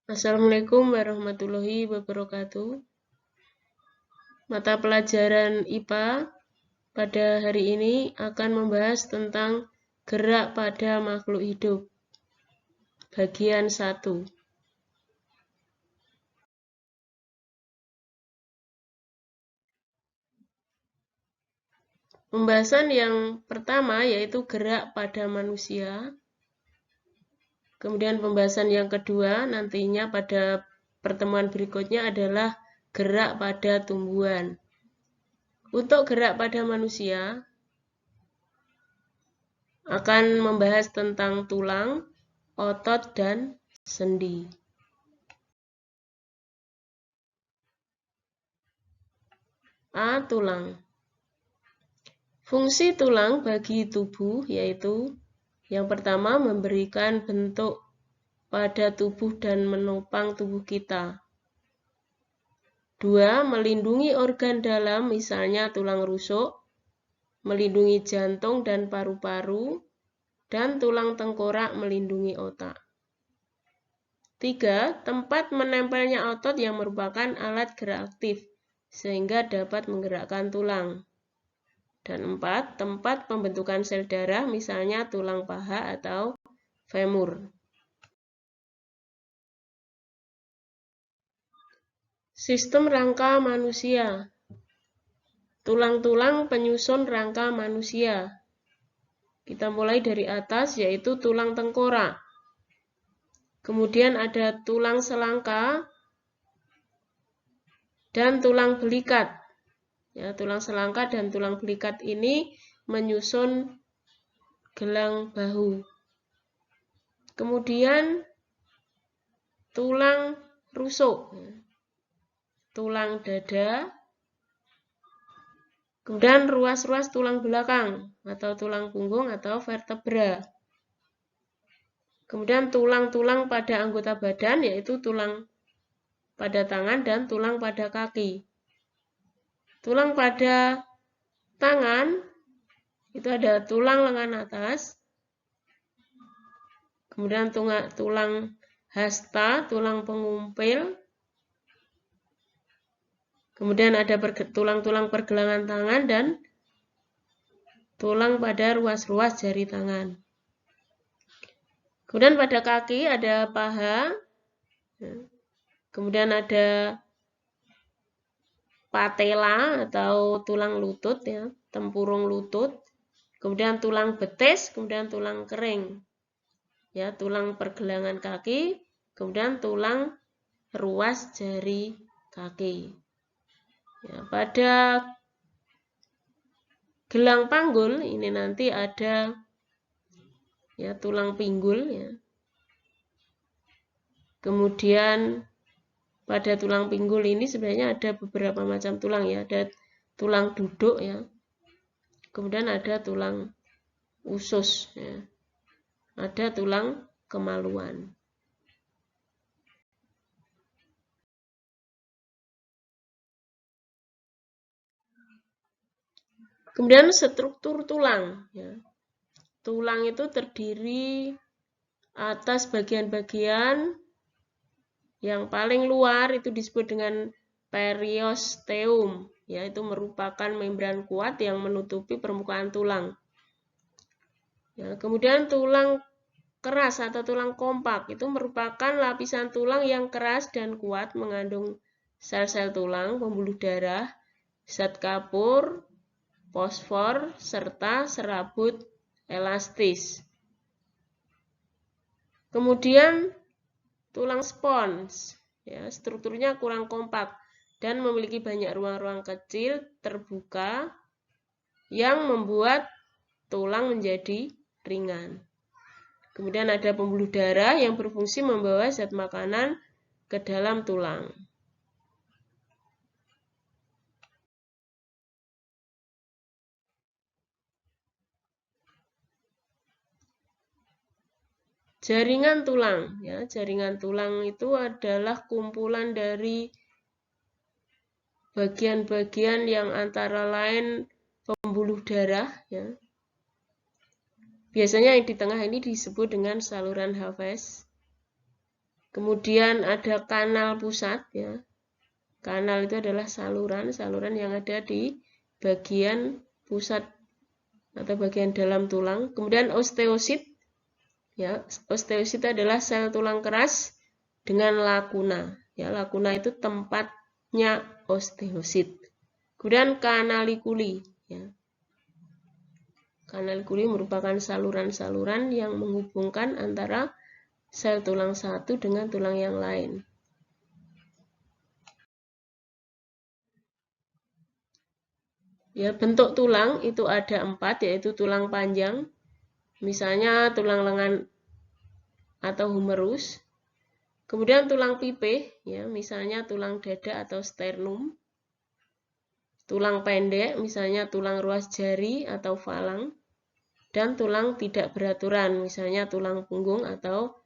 Assalamualaikum warahmatullahi wabarakatuh. Mata pelajaran IPA pada hari ini akan membahas tentang gerak pada makhluk hidup. Bagian 1. Pembahasan yang pertama yaitu gerak pada manusia. Kemudian pembahasan yang kedua nantinya pada pertemuan berikutnya adalah gerak pada tumbuhan. Untuk gerak pada manusia akan membahas tentang tulang, otot, dan sendi. A. Tulang. Fungsi tulang bagi tubuh yaitu yang pertama memberikan bentuk pada tubuh dan menopang tubuh kita. 2. Melindungi organ dalam misalnya tulang rusuk, melindungi jantung dan paru-paru, dan tulang tengkorak melindungi otak. 3. Tempat menempelnya otot yang merupakan alat gerak aktif sehingga dapat menggerakkan tulang. Dan 4. Tempat pembentukan sel darah misalnya tulang paha atau femur. Sistem rangka manusia. Tulang-tulang penyusun rangka manusia. Kita mulai dari atas yaitu tulang tengkorak. Kemudian ada tulang selangka dan tulang belikat. Ya, tulang selangka dan tulang belikat ini menyusun gelang bahu. Kemudian tulang rusuk, tulang dada, kemudian ruas-ruas tulang belakang atau tulang punggung atau vertebra. Kemudian tulang-tulang pada anggota badan yaitu tulang pada tangan dan tulang pada kaki. Tulang pada tangan itu ada tulang lengan atas, kemudian tulang hasta, tulang pengumpil, kemudian ada tulang-tulang pergelangan tangan dan tulang pada ruas-ruas jari tangan. Kemudian pada kaki ada paha, kemudian ada patella atau tulang lutut, ya, tempurung lutut, kemudian tulang betis, kemudian tulang kering, ya, tulang pergelangan kaki, kemudian tulang ruas jari kaki. Ya, pada gelang panggul ini nanti ada ya tulang pinggul, ya. Kemudian pada tulang pinggul ini sebenarnya ada beberapa macam tulang, ya. Ada tulang duduk, ya. Kemudian ada tulang usus, ya. Ada tulang kemaluan. Kemudian struktur tulang, ya. Tulang itu terdiri atas bagian-bagian yang paling luar itu disebut dengan periosteum, yaitu merupakan membran kuat yang menutupi permukaan tulang. Ya, kemudian tulang keras atau tulang kompak itu merupakan lapisan tulang yang keras dan kuat mengandung sel-sel tulang, pembuluh darah, zat kapur, fosfor, serta serabut elastis. Kemudian tulang spons, ya, strukturnya kurang kompak dan memiliki banyak ruang-ruang kecil terbuka yang membuat tulang menjadi ringan. Kemudian ada pembuluh darah yang berfungsi membawa zat makanan ke dalam tulang. Jaringan tulang, ya, jaringan tulang itu adalah kumpulan dari bagian-bagian yang antara lain pembuluh darah, ya. Biasanya yang di tengah ini disebut dengan saluran Haves. Kemudian ada kanal pusat ya. Kanal itu adalah saluran yang ada di bagian pusat atau bagian dalam tulang. Kemudian osteosit ya. Osteosit adalah sel tulang keras dengan lakuna. Ya, lakuna itu tempatnya osteosit. Kemudian kanalikuli ya. Kanalikuli merupakan saluran-saluran yang menghubungkan antara sel tulang satu dengan tulang yang lain. Ya, bentuk tulang itu ada 4, yaitu tulang panjang, misalnya tulang lengan atau humerus. Kemudian tulang pipih, ya, misalnya tulang dada atau sternum. Tulang pendek, misalnya tulang ruas jari atau falang. Dan tulang tidak beraturan, misalnya tulang punggung atau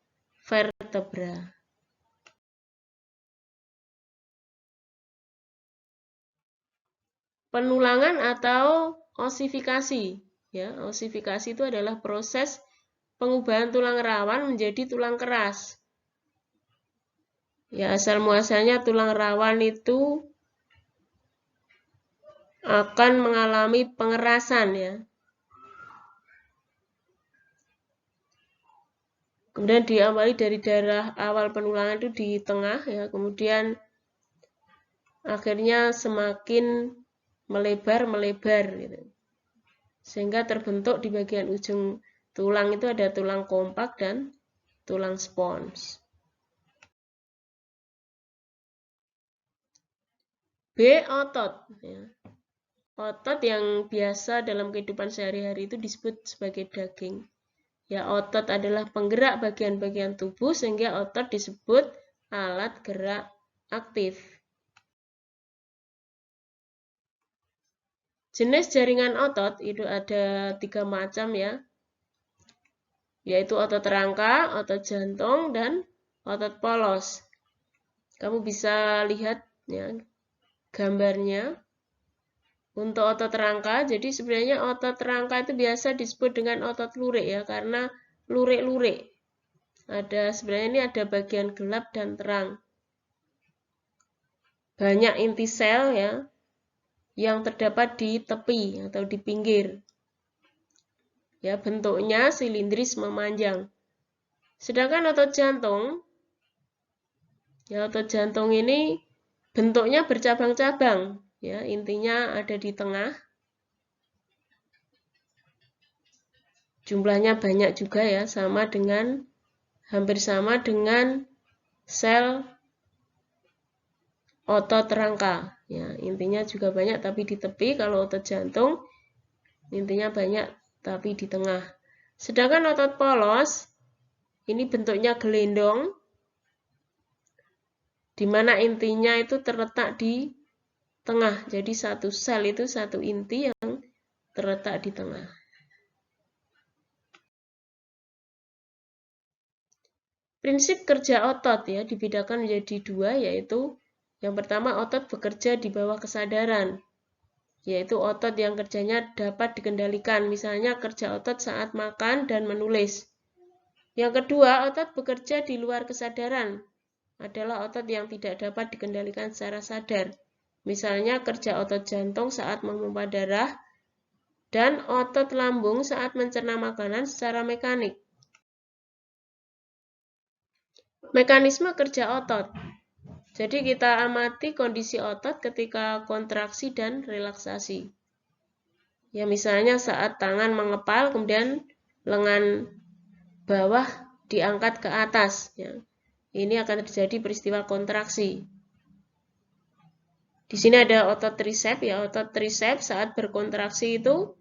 vertebra. Penulangan atau osifikasi. Ya, osifikasi itu adalah proses pengubahan tulang rawan menjadi tulang keras. Ya, asal muasalnya tulang rawan itu akan mengalami pengerasan ya. Kemudian diawali dari daerah awal penulangan itu di tengah ya, kemudian akhirnya semakin melebar gitu. Sehingga terbentuk di bagian ujung tulang itu ada tulang kompak dan tulang spons. B. Otot ya. Otot yang biasa dalam kehidupan sehari-hari itu disebut sebagai daging. Ya, otot adalah penggerak bagian-bagian tubuh sehingga otot disebut alat gerak aktif. Jenis jaringan otot itu ada 3 macam ya, yaitu otot rangka, otot jantung, dan otot polos. Kamu bisa lihat ya gambarnya. Untuk otot rangka, jadi sebenarnya otot rangka itu biasa disebut dengan otot lurik ya, karena lurik-lurik. Sebenarnya ini ada bagian gelap dan terang. Banyak inti sel ya yang terdapat di tepi atau di pinggir. Ya, bentuknya silindris memanjang. Sedangkan otot jantung, ya otot jantung ini bentuknya bercabang-cabang. Ya, intinya ada di tengah. Jumlahnya banyak juga ya, hampir sama dengan sel otot rangka. Ya, intinya juga banyak tapi di tepi. Kalau otot jantung intinya banyak tapi di tengah. Sedangkan otot polos ini bentuknya gelendong, di mana intinya itu terletak di tengah. Jadi satu sel itu satu inti yang terletak di tengah. Prinsip kerja otot ya dibedakan menjadi 2, yaitu yang pertama otot bekerja di bawah kesadaran, yaitu otot yang kerjanya dapat dikendalikan, misalnya kerja otot saat makan dan menulis. Yang kedua, otot bekerja di luar kesadaran, adalah otot yang tidak dapat dikendalikan secara sadar. Misalnya kerja otot jantung saat memompa darah dan otot lambung saat mencerna makanan secara mekanik. Mekanisme kerja otot. Jadi kita amati kondisi otot ketika kontraksi dan relaksasi. Ya, misalnya saat tangan mengepal kemudian lengan bawah diangkat ke atas ya. Ini akan terjadi peristiwa kontraksi. Di sini ada otot triceps ya, otot triceps saat berkontraksi itu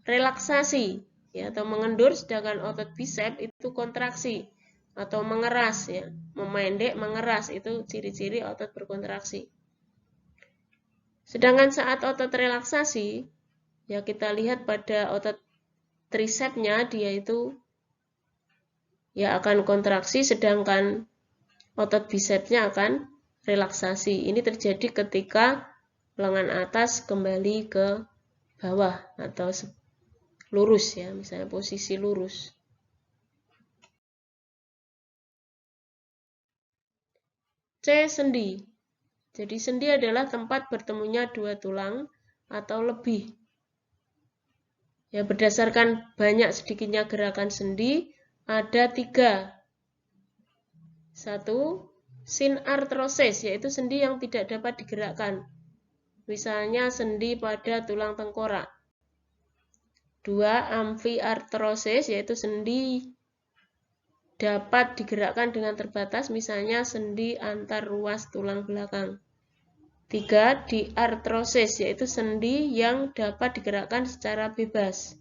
relaksasi ya atau mengendur, sedangkan otot biceps itu kontraksi atau mengeras ya, memendek, mengeras itu ciri-ciri otot berkontraksi. Sedangkan saat otot relaksasi ya kita lihat pada otot tricepsnya dia itu ya akan kontraksi, sedangkan otot bicepsnya akan relaksasi. Ini terjadi ketika lengan atas kembali ke bawah atau lurus ya, misalnya posisi lurus. C. Sendi. Jadi sendi adalah tempat bertemunya dua tulang atau lebih. Ya, berdasarkan banyak sedikitnya gerakan sendi, ada 3. 1. Synarthrosis, yaitu sendi yang tidak dapat digerakkan. Misalnya sendi pada tulang tengkorak. 2. Amphiarthrosis, yaitu sendi dapat digerakkan dengan terbatas, misalnya sendi antar ruas tulang belakang. 3. Diarthrosis, yaitu sendi yang dapat digerakkan secara bebas.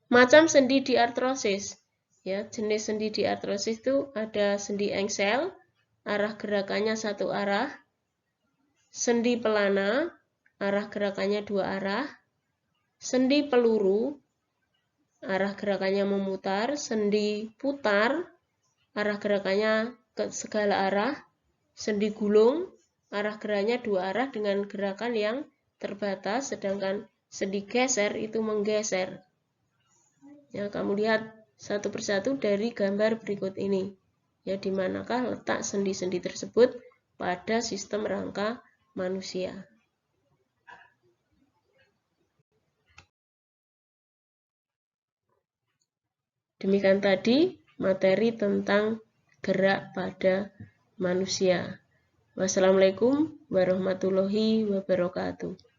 Macam sendi diarthrosis. Ya, jenis sendi diarthrosis itu ada sendi engsel, arah gerakannya satu arah. Sendi pelana, arah gerakannya dua arah. Sendi peluru, arah gerakannya memutar. Sendi putar, arah gerakannya ke segala arah. Sendi gulung, arah geraknya dua arah dengan gerakan yang terbatas, sedangkan sendi geser itu menggeser. Ya, kamu lihat satu persatu dari gambar berikut ini. Ya, di manakah letak sendi-sendi tersebut pada sistem rangka manusia. Demikian tadi materi tentang gerak pada manusia. Wassalamualaikum warahmatullahi wabarakatuh.